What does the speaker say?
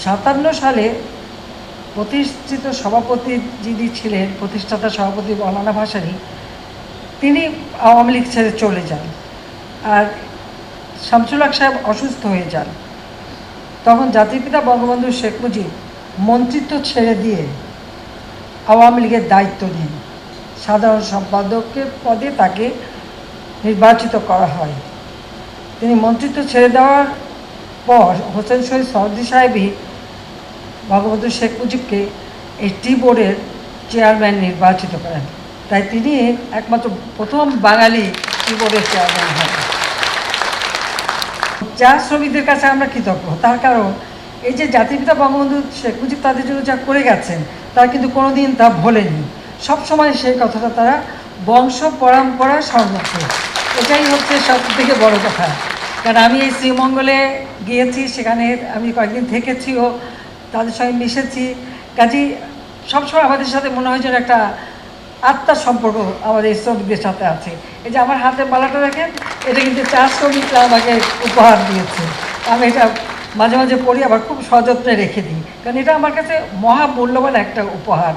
সালে প্রতিষ্ঠিত সভাপতি যিনি ছিলেন, প্রতিষ্ঠাতা সভাপতি মৌলানা ভাসানী, তিনি আওয়ামী লীগ ছেড়ে চলে যান। আর শামসুল হক সাহেব অসুস্থ হয়ে যান। তখন জাতির পিতা বঙ্গবন্ধু শেখ মুজিব মন্ত্রিত্ব ছেড়ে দিয়ে আওয়ামী লীগের দায়িত্ব নেন। সাধারণ সম্পাদকের পদে তাকে নির্বাচিত করা হয়। তিনি মন্ত্রিত্ব ছেড়ে দেওয়ার পর হোসেন শহীদ সরদি সাহেবই বঙ্গবন্ধু শেখ মুজিবকে এই টি বোর্ডের চেয়ারম্যান নির্বাচিত করেন। তাই তিনি একমাত্র প্রথম বাঙালি টি বোর্ডের চেয়ারম্যান হন। চা শ্রমিকদের কাছে আমরা কৃতজ্ঞ, তার কারণ এই যে জাতির পিতা বঙ্গবন্ধু শেখ মুজিব তাদের জন্য যা করে গেছেন তারা কিন্তু কোনোদিন তা ভোলেনি। সবসময় সেই কথাটা তারা বংশ পরম্পরা সংরক্ষণ, এটাই হচ্ছে সব থেকে বড় কথা। কারণ আমি এই শ্রীমঙ্গলে গিয়েছি, সেখানে আমি কয়েকদিন থেকেছিও, তাদের সঙ্গে মিশেছি। কাজেই সবসময় আমাদের সাথে মনে হয় যেন একটা আত্মার সম্পর্ক আমাদের শ্রমিকদের সাথে আছে। এই যে আমার হাতে মালাটা দেখেন, এটা কিন্তু চা শ্রমিকরা আমাকে উপহার দিয়েছে। আমি এটা মাঝে মাঝে পড়ি, আবার খুব সযত্নে রেখে দিই, কারণ এটা আমার কাছে মহামূল্যবান একটা উপহার।